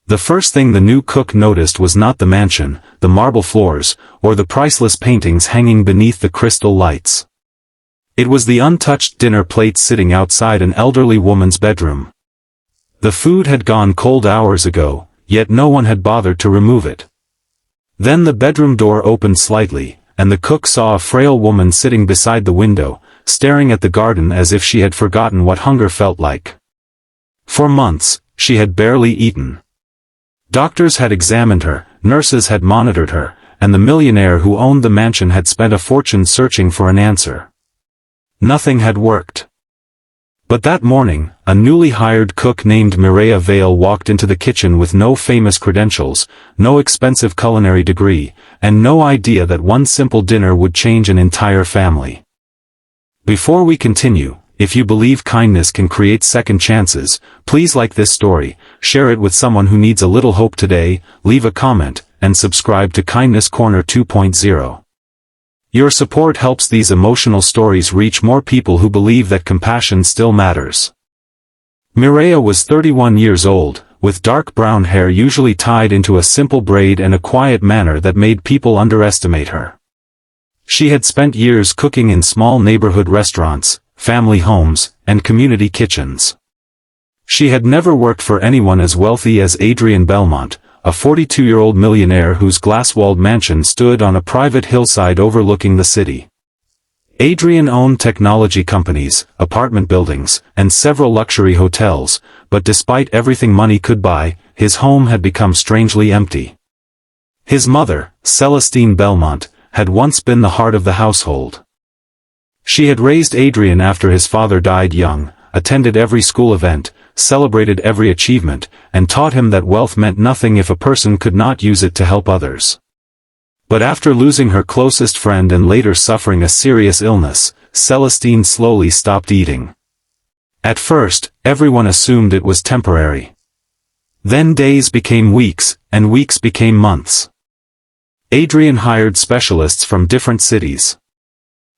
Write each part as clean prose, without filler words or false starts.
The first thing the new cook noticed was not the mansion, the marble floors, or the priceless paintings hanging beneath the crystal lights. It was the untouched dinner plates sitting outside an elderly woman's bedroom. The food had gone cold hours ago, yet no one had bothered to remove it. Then the bedroom door opened slightly, and the cook saw a frail woman sitting beside the window, staring at the garden as if she had forgotten what hunger felt like. For months, she had barely eaten. Doctors had examined her, nurses had monitored her, and the millionaire who owned the mansion had spent a fortune searching for an answer. Nothing had worked. But that morning, a newly hired cook named Mireya Vale walked into the kitchen with no famous credentials, no expensive culinary degree, and no idea that one simple dinner would change an entire family. Before we continue, if you believe kindness can create second chances, please like this story, share it with someone who needs a little hope today, leave a comment, and subscribe to Kindness Corner 2.0. Your support helps these emotional stories reach more people who believe that compassion still matters. Mireya was 31 years old, with dark brown hair usually tied into a simple braid and a quiet manner that made people underestimate her. She had spent years cooking in small neighborhood restaurants, family homes, and community kitchens. She had never worked for anyone as wealthy as Adrian Belmont, a 42-year-old millionaire whose glass-walled mansion stood on a private hillside overlooking the city. Adrian owned technology companies, apartment buildings, and several luxury hotels, but despite everything money could buy, his home had become strangely empty. His mother, Celestine Belmont, had once been the heart of the household. She had raised Adrian after his father died young, attended every school event, celebrated every achievement, and taught him that wealth meant nothing if a person could not use it to help others. But after losing her closest friend and later suffering a serious illness, Celestine slowly stopped eating. At first, everyone assumed it was temporary. Then days became weeks, and weeks became months. Adrian hired specialists from different cities.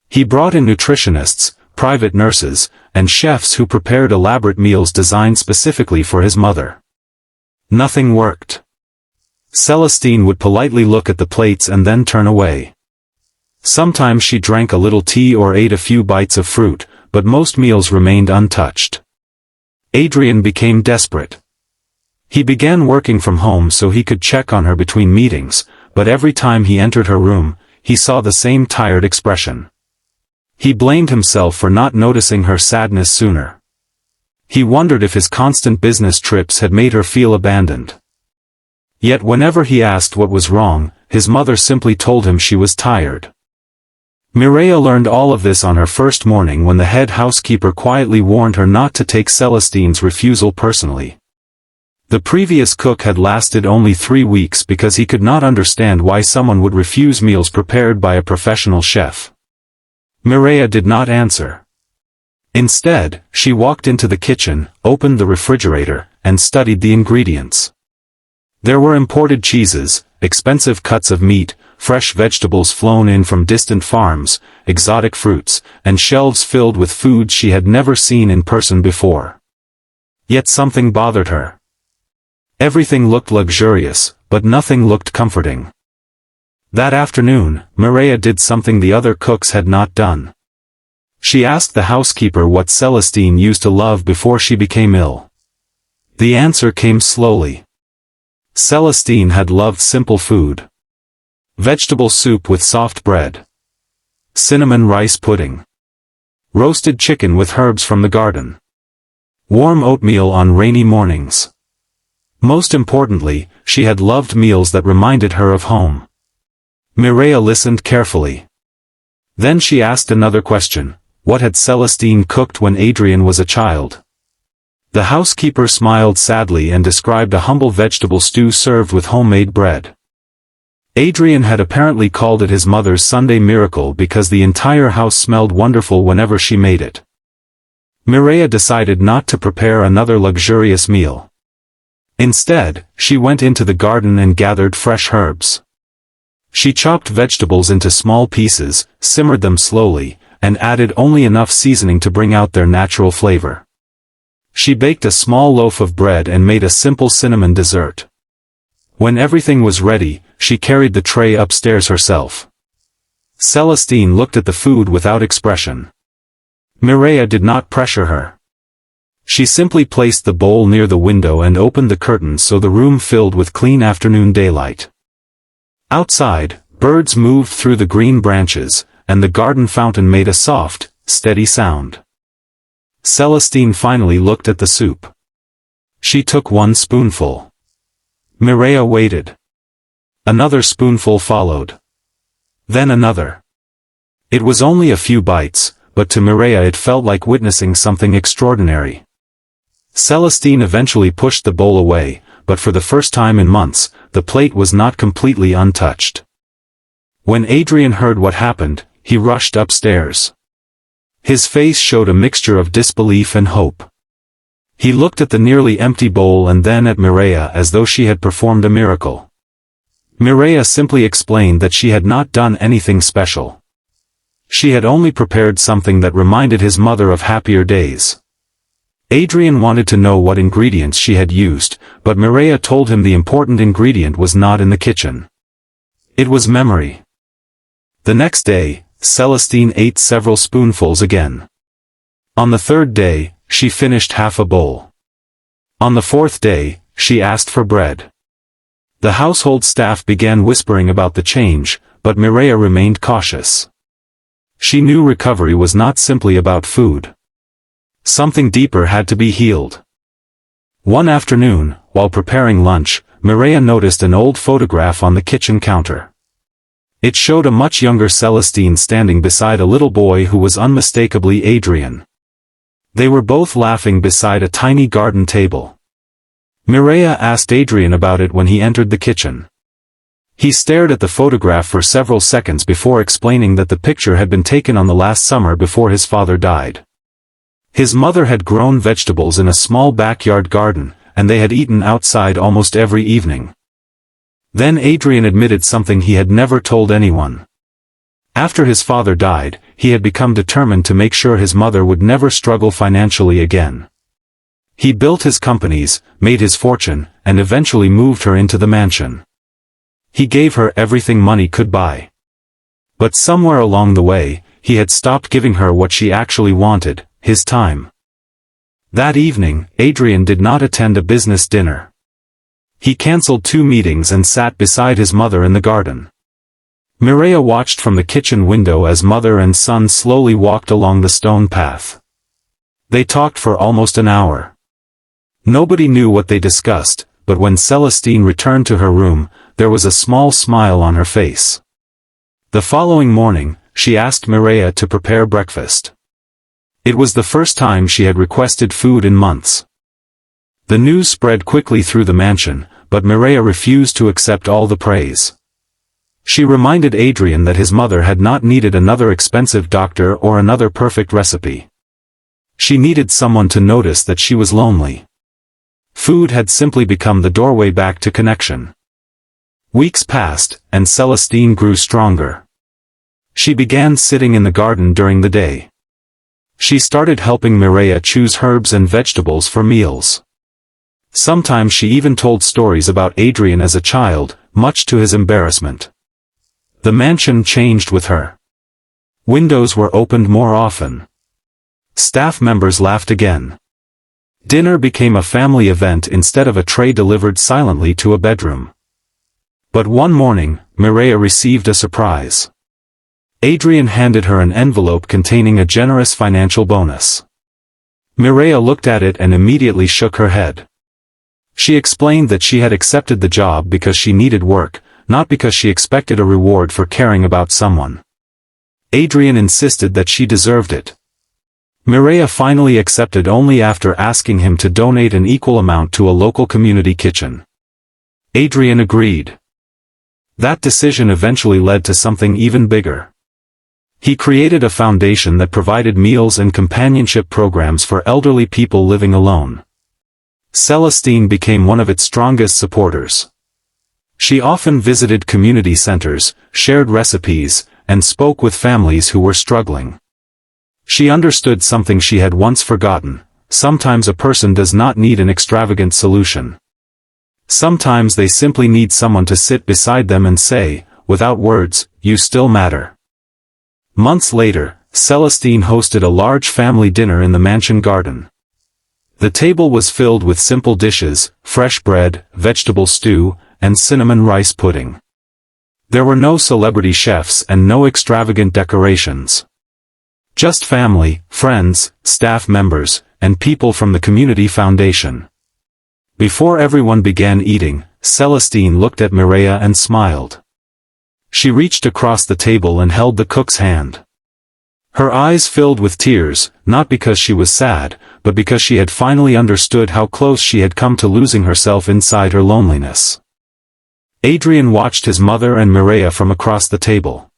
He brought in nutritionists, private nurses, and chefs who prepared elaborate meals designed specifically for his mother. Nothing worked. Celestine would politely look at the plates and then turn away. Sometimes she drank a little tea or ate a few bites of fruit, but most meals remained untouched. Adrian became desperate. He began working from home so he could check on her between meetings, but every time he entered her room, he saw the same tired expression. He blamed himself for not noticing her sadness sooner. He wondered if his constant business trips had made her feel abandoned. Yet whenever he asked what was wrong, his mother simply told him she was tired. Mireya learned all of this on her first morning when the head housekeeper quietly warned her not to take Celestine's refusal personally. The previous cook had lasted only 3 weeks because he could not understand why someone would refuse meals prepared by a professional chef. Mireya did not answer. Instead, she walked into the kitchen, opened the refrigerator, and studied the ingredients. There were imported cheeses, expensive cuts of meat, fresh vegetables flown in from distant farms, exotic fruits, and shelves filled with foods she had never seen in person before. Yet something bothered her. Everything looked luxurious, but nothing looked comforting. That afternoon, Mireya did something the other cooks had not done. She asked the housekeeper what Celestine used to love before she became ill. The answer came slowly. Celestine had loved simple food. Vegetable soup with soft bread. Cinnamon rice pudding. Roasted chicken with herbs from the garden. Warm oatmeal on rainy mornings. Most importantly, she had loved meals that reminded her of home. Mireya listened carefully. Then she asked another question: what had Celestine cooked when Adrian was a child? The housekeeper smiled sadly and described a humble vegetable stew served with homemade bread. Adrian had apparently called it his mother's Sunday miracle because the entire house smelled wonderful whenever she made it. Mireya decided not to prepare another luxurious meal. Instead, she went into the garden and gathered fresh herbs. She chopped vegetables into small pieces, simmered them slowly, and added only enough seasoning to bring out their natural flavor. She baked a small loaf of bread and made a simple cinnamon dessert. When everything was ready, she carried the tray upstairs herself. Celestine looked at the food without expression. Mireia did not pressure her. She simply placed the bowl near the window and opened the curtains so the room filled with clean afternoon daylight. Outside, birds moved through the green branches, and the garden fountain made a soft, steady sound. Celestine finally looked at the soup. She took one spoonful. Mireia waited. Another spoonful followed. Then another. It was only a few bites, but to Mireia it felt like witnessing something extraordinary. Celestine eventually pushed the bowl away, but for the first time in months, the plate was not completely untouched. When Adrien heard what happened, he rushed upstairs. His face showed a mixture of disbelief and hope. He looked at the nearly empty bowl and then at Mireia as though she had performed a miracle. Mireia simply explained that she had not done anything special. She had only prepared something that reminded his mother of happier days. Adrien wanted to know what ingredients she had used, but Mireia told him the important ingredient was not in the kitchen. It was memory. The next day, Celestine ate several spoonfuls again. On the third day, she finished half a bowl. On the fourth day, she asked for bread. The household staff began whispering about the change, but Mireia remained cautious. She knew recovery was not simply about food. Something deeper had to be healed. One afternoon, while preparing lunch, Mireia noticed an old photograph on the kitchen counter. It showed a much younger Celestine standing beside a little boy who was unmistakably Adrien. They were both laughing beside a tiny garden table. Mireia asked Adrien about it when he entered the kitchen. He stared at the photograph for several seconds before explaining that the picture had been taken on the last summer before his father died. His mother had grown vegetables in a small backyard garden, and they had eaten outside almost every evening. Then Adrien admitted something he had never told anyone. After his father died, he had become determined to make sure his mother would never struggle financially again. He built his companies, made his fortune, and eventually moved her into the mansion. He gave her everything money could buy. But somewhere along the way, he had stopped giving her what she actually wanted, his time. That evening, Adrien did not attend a business dinner. He cancelled 2 meetings and sat beside his mother in the garden. Mireia watched from the kitchen window as mother and son slowly walked along the stone path. They talked for almost an hour. Nobody knew what they discussed, but when Celestine returned to her room, there was a small smile on her face. The following morning, she asked Mireia to prepare breakfast. It was the first time she had requested food in months. The news spread quickly through the mansion, but Mireia refused to accept all the praise. She reminded Adrien that his mother had not needed another expensive doctor or another perfect recipe. She needed someone to notice that she was lonely. Food had simply become the doorway back to connection. Weeks passed, and Celestine grew stronger. She began sitting in the garden during the day. She started helping Mireia choose herbs and vegetables for meals. Sometimes she even told stories about Adrien as a child, much to his embarrassment. The mansion changed with her. Windows were opened more often. Staff members laughed again. Dinner became a family event instead of a tray delivered silently to a bedroom. But one morning, Mireia received a surprise. Adrien handed her an envelope containing a generous financial bonus. Mireia looked at it and immediately shook her head. She explained that she had accepted the job because she needed work, not because she expected a reward for caring about someone. Adrien insisted that she deserved it. Mireia finally accepted only after asking him to donate an equal amount to a local community kitchen. Adrien agreed. That decision eventually led to something even bigger. He created a foundation that provided meals and companionship programs for elderly people living alone. Celestine became one of its strongest supporters. She often visited community centers, shared recipes, and spoke with families who were struggling. She understood something she had once forgotten: sometimes a person does not need an extravagant solution. Sometimes they simply need someone to sit beside them and say, without words, "You still matter." Months later, Celestine hosted a large family dinner in the mansion garden. The table was filled with simple dishes, fresh bread, vegetable stew, and cinnamon rice pudding. There were no celebrity chefs and no extravagant decorations. Just family, friends, staff members, and people from the community foundation. Before everyone began eating, Celestine looked at Mireia and smiled. She reached across the table and held the cook's hand. Her eyes filled with tears, not because she was sad, but because she had finally understood how close she had come to losing herself inside her loneliness. Adrien watched his mother and Mireia from across the table.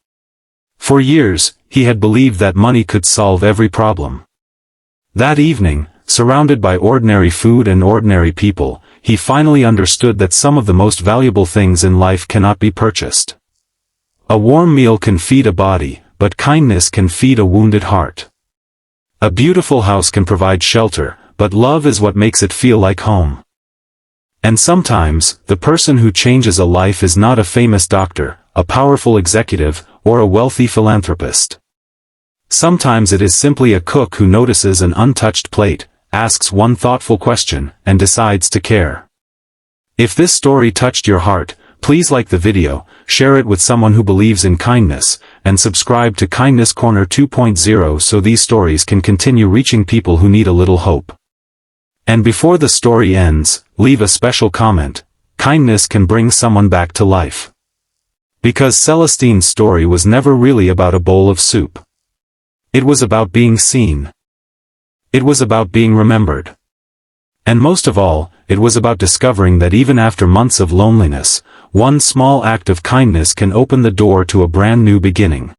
For years, he had believed that money could solve every problem. That evening, surrounded by ordinary food and ordinary people, he finally understood that some of the most valuable things in life cannot be purchased. A warm meal can feed a body, but kindness can feed a wounded heart. A beautiful house can provide shelter, but love is what makes it feel like home. And sometimes, the person who changes a life is not a famous doctor, a powerful executive, or a wealthy philanthropist. Sometimes it is simply a cook who notices an untouched plate, asks one thoughtful question, and decides to care. If this story touched your heart, please like the video, share it with someone who believes in kindness, and subscribe to Kindness Corner 2.0 so these stories can continue reaching people who need a little hope. And before the story ends, leave a special comment. Kindness can bring someone back to life. Because Celestine's story was never really about a bowl of soup. It was about being seen. It was about being remembered. And most of all, it was about discovering that even after months of loneliness, one small act of kindness can open the door to a brand new beginning.